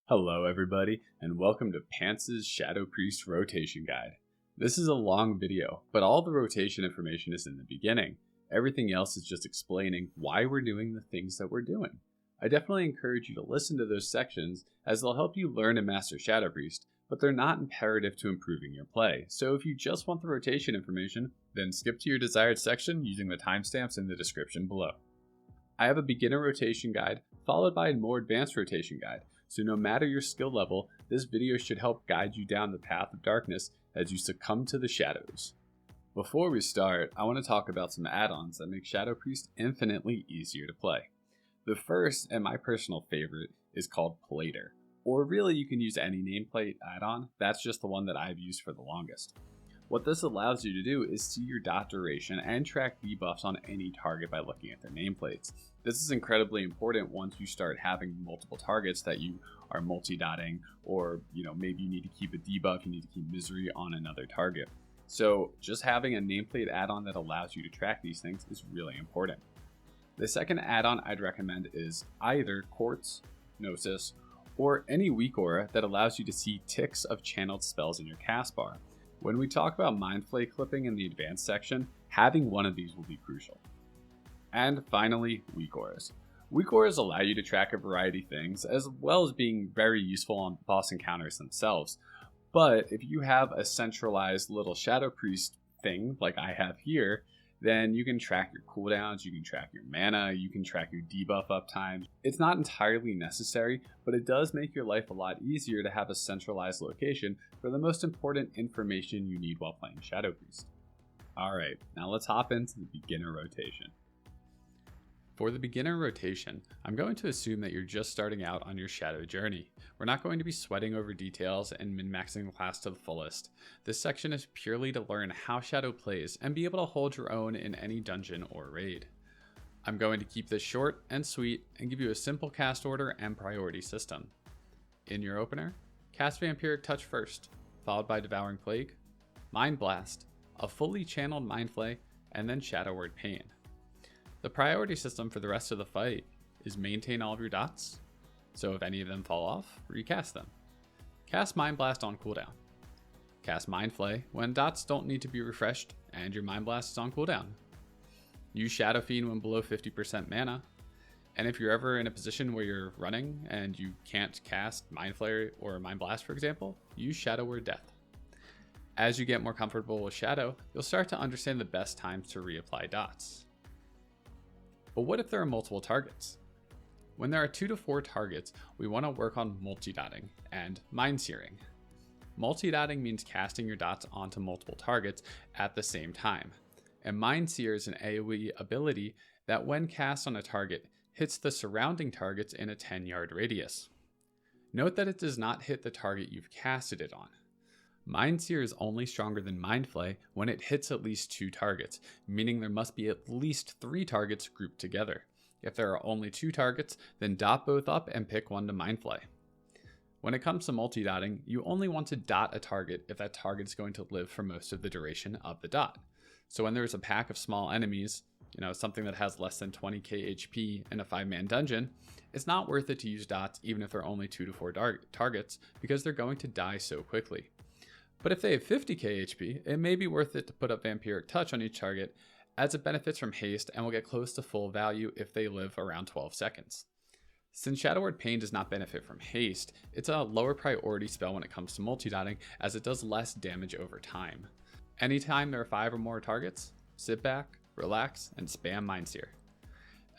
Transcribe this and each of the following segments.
Hello everybody, and welcome to Pants's Shadow Priest Rotation Guide. This is a long video, but all the rotation information is in the beginning. Everything else is just explaining why we're doing the things that we're doing. I definitely encourage you to listen to those sections, as they'll help you learn and master Shadow Priest, but they're not imperative to improving your play. So if you just want the rotation information, then skip to your desired section using the timestamps in the description below. I have a beginner rotation guide, followed by a more advanced rotation guide. So no matter your skill level, this video should help guide you down the path of darkness as you succumb to the shadows. Before we start, I want to talk about some add-ons that make Shadow Priest infinitely easier to play. The first, and my personal favorite, is called Plater. Or really, you can use any nameplate add-on, that's just the one that I've used for the longest. What this allows you to do is see your dot duration and track debuffs on any target by looking at their nameplates. This is incredibly important once you start having multiple targets that you are multi-dotting, or maybe you need to keep a debuff, you need to keep misery on another target. So just having a nameplate add-on that allows you to track these things is really important. The second add-on I'd recommend is either Quartz, Gnosis, or any weak aura that allows you to see ticks of channeled spells in your cast bar. When we talk about Mind Flay clipping in the advanced section, having one of these will be crucial. And finally, Weakauras. Weakauras allow you to track a variety of things, as well as being very useful on boss encounters themselves. But if you have a centralized little Shadow Priest thing, like I have here, then you can track your cooldowns, you can track your mana, you can track your debuff uptime. It's not entirely necessary, but it does make your life a lot easier to have a centralized location for the most important information you need while playing Shadow Priest. Alright, now let's hop into the beginner rotation. For the beginner rotation, I'm going to assume that you're just starting out on your Shadow journey. We're not going to be sweating over details and min-maxing the class to the fullest. This section is purely to learn how Shadow plays and be able to hold your own in any dungeon or raid. I'm going to keep this short and sweet and give you a simple cast order and priority system. In your opener, cast Vampiric Touch first, followed by Devouring Plague, Mind Blast, a fully channeled Mind Flay, and then Shadow Word Pain. The priority system for the rest of the fight is maintain all of your dots, so if any of them fall off, recast them. Cast Mind Blast on cooldown. Cast Mind Flay when dots don't need to be refreshed and your Mind Blast is on cooldown. Use Shadowfiend when below 50% mana, and if you're ever in a position where you're running and you can't cast Mind Flay or Mind Blast, for example, use Shadow Word Death. As you get more comfortable with Shadow, you'll start to understand the best times to reapply dots. But what if there are multiple targets? When there are 2 to 4 targets, we want to work on multidotting and mind searing. Multidotting means casting your dots onto multiple targets at the same time. And mind sear is an AOE ability that when cast on a target, hits the surrounding targets in a 10-yard radius. Note that it does not hit the target you've casted it on. Mind Sear is only stronger than Mind Flay when it hits at least 2 targets, meaning there must be at least 3 targets grouped together. If there are only 2 targets, then dot both up and pick one to Mind Flay. When it comes to multi-dotting, you only want to dot a target if that target is going to live for most of the duration of the dot. So when there's a pack of small enemies, something that has less than 20k HP in a 5-man dungeon, it's not worth it to use dots even if there are only 2 to 4 targets, because they're going to die so quickly. But if they have 50k HP, it may be worth it to put up Vampiric Touch on each target, as it benefits from haste and will get close to full value if they live around 12 seconds. Since Shadow Word Pain does not benefit from haste, it's a lower priority spell when it comes to multi-dotting, as it does less damage over time. Anytime there are 5 or more targets, sit back, relax, and spam Mind Sear.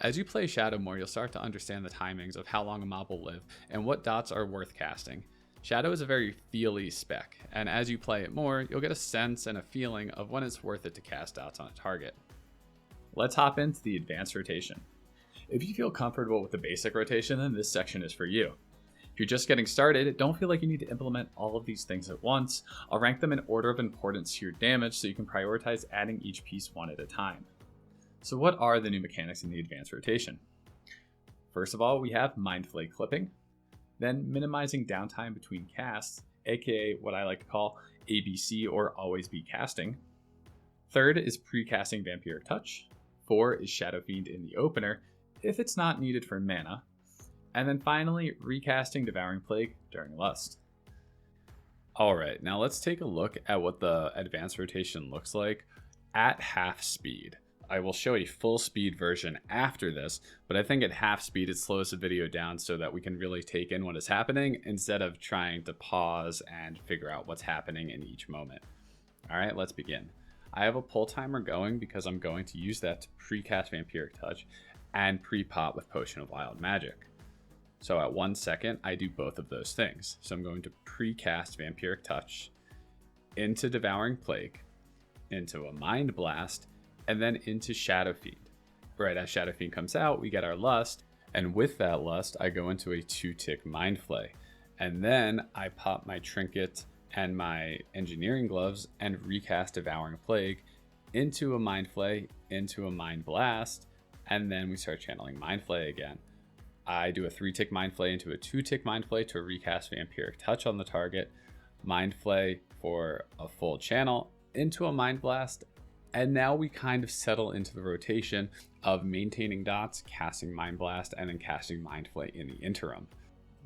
As you play Shadow more, you'll start to understand the timings of how long a mob will live and what dots are worth casting. Shadow is a very feely spec, and as you play it more, you'll get a sense and a feeling of when it's worth it to cast dots on a target. Let's hop into the advanced rotation. If you feel comfortable with the basic rotation, then this section is for you. If you're just getting started, don't feel like you need to implement all of these things at once. I'll rank them in order of importance to your damage so you can prioritize adding each piece one at a time. So what are the new mechanics in the advanced rotation? First of all, we have Mind Flay clipping. Then minimizing downtime between casts, aka what I like to call ABC or always be casting. Third is Precasting Vampiric Touch. 4 is Shadowfiend in the opener, if it's not needed for mana. And then finally, recasting Devouring Plague during Lust. Alright, now let's take a look at what the advanced rotation looks like at half speed. I will show a full speed version after this, but I think at half speed it slows the video down so that we can really take in what is happening instead of trying to pause and figure out what's happening in each moment. Alright, let's begin. I have a pull timer going because I'm going to use that to precast Vampiric Touch and pre-pop with Potion of Wild Magic. So at 1 second, I do both of those things. So I'm going to precast Vampiric Touch into Devouring Plague, into a Mind Blast, and then into Shadowfiend. Right as Shadowfiend comes out, we get our Lust, and with that Lust, I go into a 2-tick Mind Flay. And then I pop my Trinket and my Engineering Gloves and recast Devouring Plague into a Mind Flay, into a Mind Blast, and then we start channeling Mind Flay again. I do a 3-tick Mind Flay into a 2-tick Mind Flay to recast Vampiric Touch on the target, Mind Flay for a full channel, into a Mind Blast, and now we kind of settle into the rotation of maintaining dots, casting Mind Blast, and then casting Mind Flay in the interim.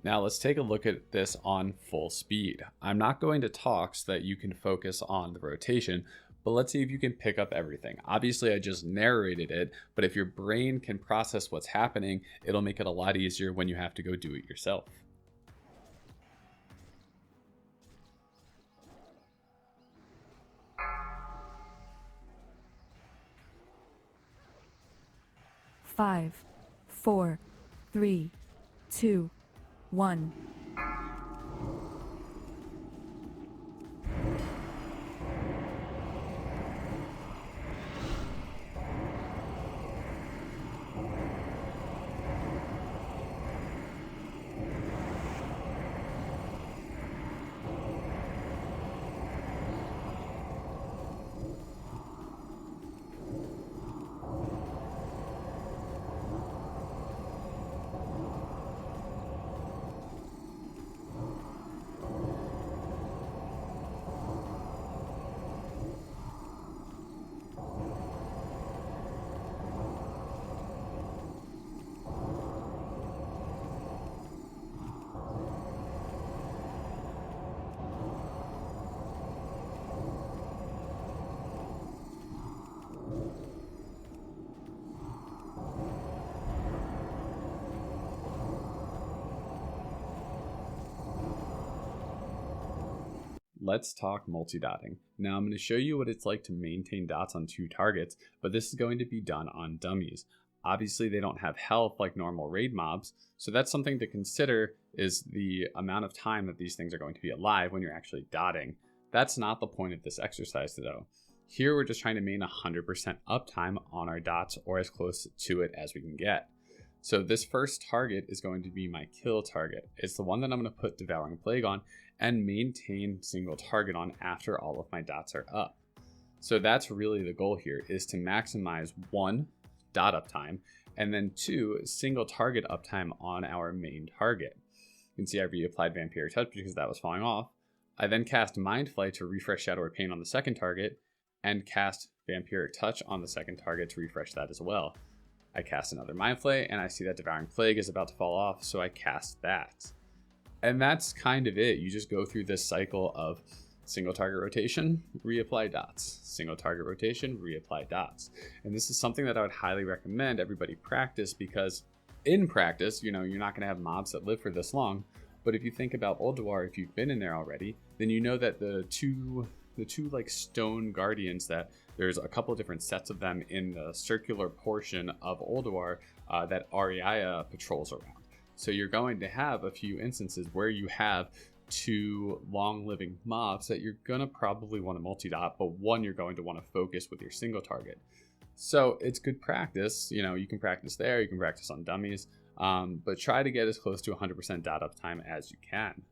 Now let's take a look at this on full speed. I'm not going to talk so that you can focus on the rotation, but let's see if you can pick up everything. Obviously, I just narrated it, but if your brain can process what's happening, it'll make it a lot easier when you have to go do it yourself. Five, 4, 3, 2, 1. Let's talk multi-dotting. Now I'm going to show you what it's like to maintain dots on 2 targets, but this is going to be done on dummies. Obviously they don't have health like normal raid mobs, so that's something to consider is the amount of time that these things are going to be alive when you're actually dotting. That's not the point of this exercise though. Here we're just trying to maintain 100% uptime on our dots or as close to it as we can get. So this first target is going to be my kill target. It's the one that I'm going to put Devouring Plague on and maintain single target on after all of my dots are up. So that's really the goal here, is to maximize 1, dot uptime, and then 2, single target uptime on our main target. You can see I reapplied Vampiric Touch because that was falling off. I then cast Mind Flay to refresh Shadow or Pain on the second target, and cast Vampiric Touch on the second target to refresh that as well. I cast another Mind Flay, and I see that Devouring Plague is about to fall off, so I cast that. And that's kind of it. You just go through this cycle of single target rotation, reapply dots, single target rotation, reapply dots. And this is something that I would highly recommend everybody practice, because in practice, you know, you're not going to have mobs that live for this long. But if you think about Ulduar, if you've been in there already, then you know that the two like stone guardians, that there's a couple different sets of them in the circular portion of Ulduar that Ariaya patrols around. So you're going to have a few instances where you have 2 long-living mobs that you're going to probably want to multi-dot, but one you're going to want to focus with your single target. So it's good practice. You know, you can practice there, you can practice on dummies, but try to get as close to 100% dot uptime as you can.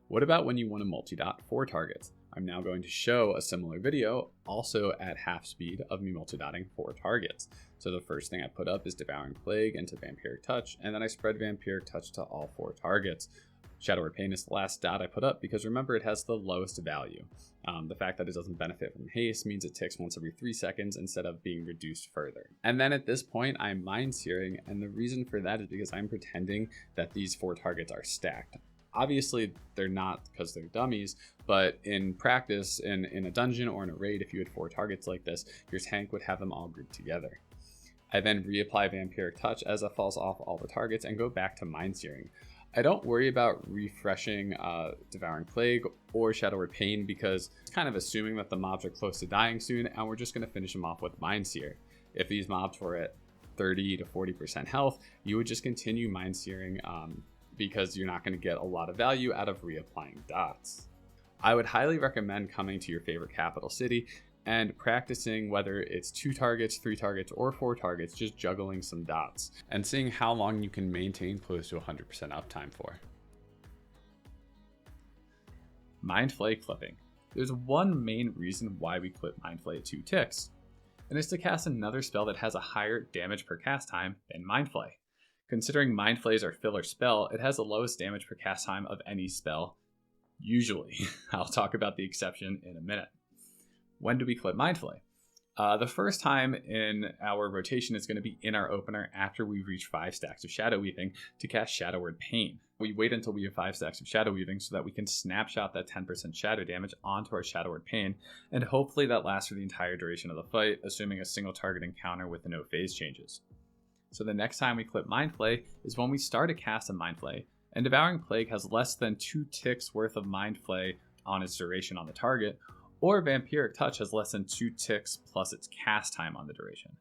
What about when you want to multi-dot 4 targets? I'm now going to show a similar video, also at half speed, of me multi-dotting 4 targets. So the first thing I put up is Devouring Plague into Vampiric Touch, and then I spread Vampiric Touch to all 4 targets. Shadow Pain is the last dot I put up because remember it has the lowest value. The fact that it doesn't benefit from haste means it ticks once every 3 seconds instead of being reduced further. And then at this point I'm mind searing, and the reason for that is because I'm pretending that these 4 targets are stacked. Obviously they're not because they're dummies, but in practice, in a dungeon or in a raid, if you had 4 targets like this, your tank would have them all grouped together. I then reapply Vampiric Touch as it falls off all the targets and go back to mind searing. I don't worry about refreshing Devouring Plague or Shadow Pain because it's kind of assuming that the mobs are close to dying soon and we're just going to finish them off with Mind Sear. If these mobs were at 30 to 40% health, you would just continue Mind Searing because you're not going to get a lot of value out of reapplying dots. I would highly recommend coming to your favorite capital city and practicing whether it's 2 targets, 3 targets, or 4 targets, just juggling some dots and seeing how long you can maintain close to 100% uptime for. Mind Flay clipping. There's one main reason why we clip Mind Flay at 2 ticks, and it's to cast another spell that has a higher damage per cast time than Mind Flay. Considering Mind Flay is our filler spell, it has the lowest damage per cast time of any spell, usually. I'll talk about the exception in a minute. When do we clip Mind Flay? The first time in our rotation is going to be in our opener after we reach 5 stacks of Shadow Weaving to cast Shadow Word Pain. We wait until we have 5 stacks of Shadow Weaving so that we can snapshot that 10% shadow damage onto our Shadow Word Pain, and hopefully that lasts for the entire duration of the fight, assuming a single target encounter with no phase changes. So the next time we clip Mind Flay is when we start a cast of Mind Flay, and Devouring Plague has less than 2 ticks worth of Mind Flay on its duration on the target, or Vampiric Touch has less than 2 ticks plus its cast time on the duration.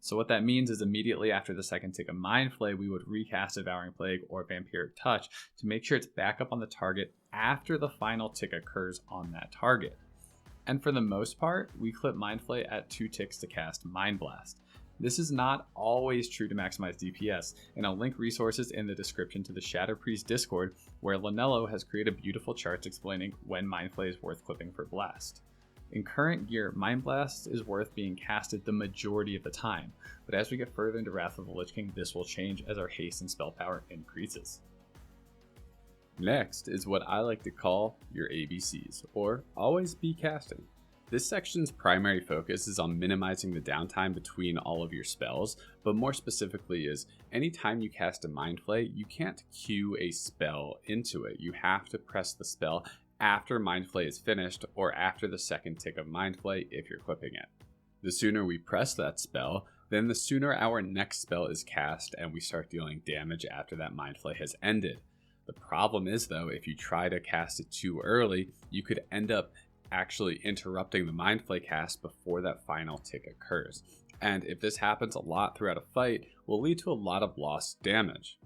So what that means is immediately after the second tick of Mind Flay, we would recast Devouring Plague or Vampiric Touch to make sure it's back up on the target after the final tick occurs on that target. And for the most part, we clip Mind Flay at 2 ticks to cast Mind Blast. This is not always true to maximize DPS, and I'll link resources in the description to the Shadow Priest Discord, where Lanello has created beautiful charts explaining when Mind Flay is worth clipping for Blast. In current gear, Mind Blast is worth being casted the majority of the time, but as we get further into Wrath of the Lich King, this will change as our haste and spell power increases. Next is what I like to call your ABCs, or always be casting. This section's primary focus is on minimizing the downtime between all of your spells, but more specifically is anytime you cast a Mind Flay, you can't queue a spell into it. You have to press the spell after Mind Flay is finished or after the second tick of Mind Flay if you're clipping it. The sooner we press that spell, then the sooner our next spell is cast and we start dealing damage after that Mind Flay has ended. The problem is though, if you try to cast it too early, you could end up actually interrupting the Mind Flay cast before that final tick occurs. And if this happens a lot throughout a fight, will lead to a lot of lost damage.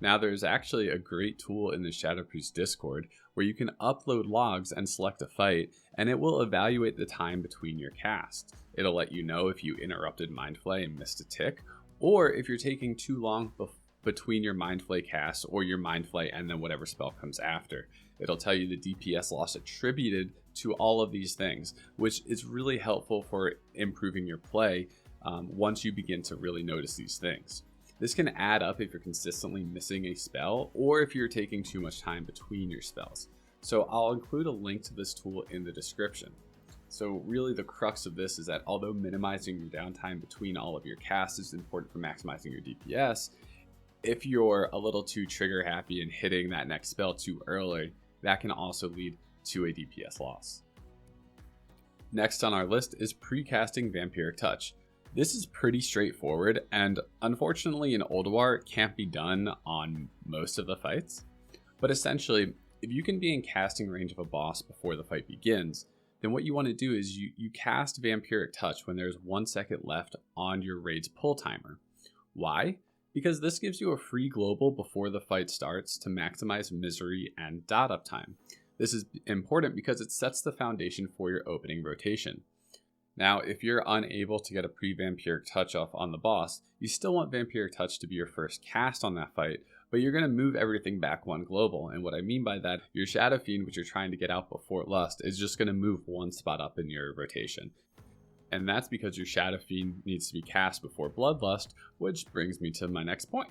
Now there's actually a great tool in the Shadow Priest Discord where you can upload logs and select a fight, and it will evaluate the time between your casts. It'll let you know if you interrupted Mind Flay and missed a tick, or if you're taking too long between your Mind Flay cast or your Mind Flay and then whatever spell comes after. It'll tell you the DPS loss attributed to all of these things, which is really helpful for improving your play once you begin to really notice these things. This can add up if you're consistently missing a spell or if you're taking too much time between your spells. So I'll include a link to this tool in the description. So really the crux of this is that although minimizing your downtime between all of your casts is important for maximizing your DPS, if you're a little too trigger happy and hitting that next spell too early, that can also lead to a DPS loss. Next on our list is Precasting Vampiric Touch. This is pretty straightforward, and unfortunately in Ulduar it can't be done on most of the fights. But essentially, if you can be in casting range of a boss before the fight begins, then what you want to do is you cast Vampiric Touch when there's 1 second left on your raid's pull timer. Why? Because this gives you a free global before the fight starts to maximize misery and dot uptime. This is important because it sets the foundation for your opening rotation. Now, if you're unable to get a pre-Vampiric Touch off on the boss, you still want Vampiric Touch to be your first cast on that fight, but you're going to move everything back 1 global. And what I mean by that, your Shadowfiend, which you're trying to get out before Lust, is just going to move 1 spot up in your rotation. And that's because your Shadowfiend needs to be cast before Bloodlust, which brings me to my next point.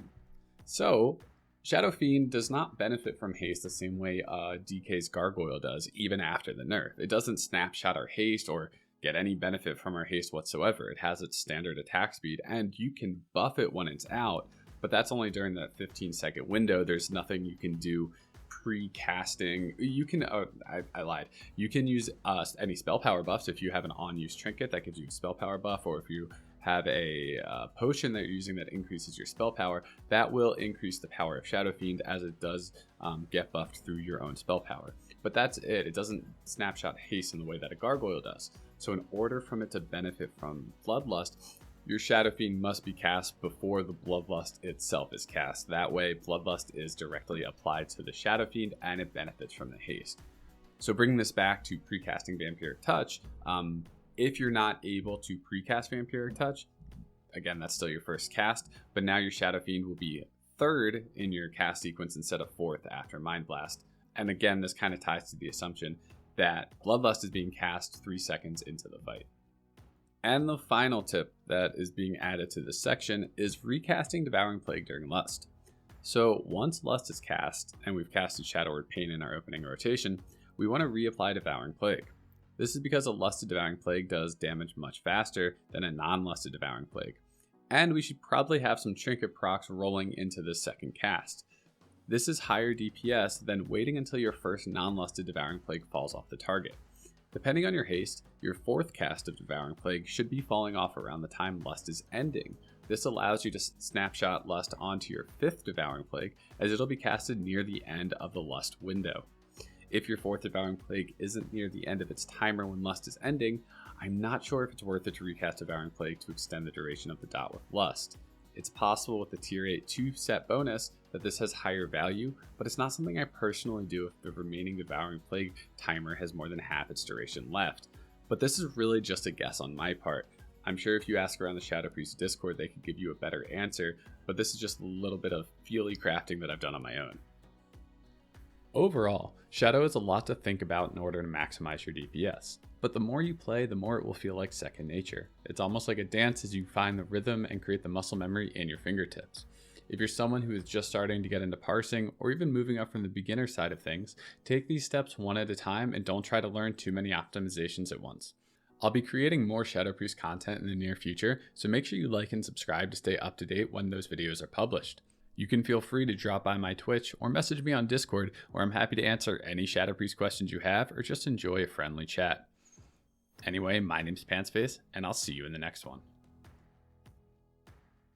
So, Shadowfiend does not benefit from haste the same way DK's Gargoyle does, even after the nerf. It doesn't snapshot our haste or get any benefit from our haste whatsoever. It has its standard attack speed, and you can buff it when it's out, but that's only during that 15-second window. There's nothing you can do pre-casting. You can, I lied. You can use any spell power buffs if you have an on-use trinket that gives you a spell power buff, or if you have a potion that you're using that increases your spell power, that will increase the power of Shadowfiend as it does get buffed through your own spell power. But that's it. It doesn't snapshot haste in the way that a Gargoyle does. So in order for it to benefit from Bloodlust, your Shadowfiend must be cast before the Bloodlust itself is cast. That way, Bloodlust is directly applied to the Shadowfiend and it benefits from the haste. So bringing this back to precasting Vampiric Touch, if you're not able to precast Vampiric Touch, again, that's still your first cast, but now your Shadowfiend will be third in your cast sequence instead of fourth after Mind Blast. And again, this kind of ties to the assumption that Bloodlust is being cast 3 seconds into the fight. And the final tip that is being added to this section is recasting Devouring Plague during Lust. So once Lust is cast, and we've casted Shadow Word Pain in our opening rotation, we want to reapply Devouring Plague. This is because a lusted Devouring Plague does damage much faster than a non-lusted Devouring Plague. And we should probably have some trinket procs rolling into this second cast. This is higher DPS than waiting until your first non-lusted Devouring Plague falls off the target. Depending on your haste, your fourth cast of Devouring Plague should be falling off around the time Lust is ending. This allows you to snapshot Lust onto your fifth Devouring Plague, as it'll be casted near the end of the Lust window. If your fourth Devouring Plague isn't near the end of its timer when Lust is ending, I'm not sure if it's worth it to recast Devouring Plague to extend the duration of the dot with Lust. It's possible with the tier 8 2-set bonus that this has higher value, but it's not something I personally do if the remaining Devouring Plague timer has more than half its duration left. But this is really just a guess on my part. I'm sure if you ask around the Shadow Priest Discord, they could give you a better answer, but this is just a little bit of feely crafting that I've done on my own. Overall, Shadow is a lot to think about in order to maximize your DPS, but the more you play, the more it will feel like second nature. It's almost like a dance as you find the rhythm and create the muscle memory in your fingertips. If you're someone who is just starting to get into parsing, or even moving up from the beginner side of things, take these steps one at a time and don't try to learn too many optimizations at once. I'll be creating more Shadow Priest content in the near future, so make sure you like and subscribe to stay up to date when those videos are published. You can feel free to drop by my Twitch or message me on Discord, where I'm happy to answer any Shadow Priest questions you have or just enjoy a friendly chat. Anyway, my name's Pantsface, and I'll see you in the next one.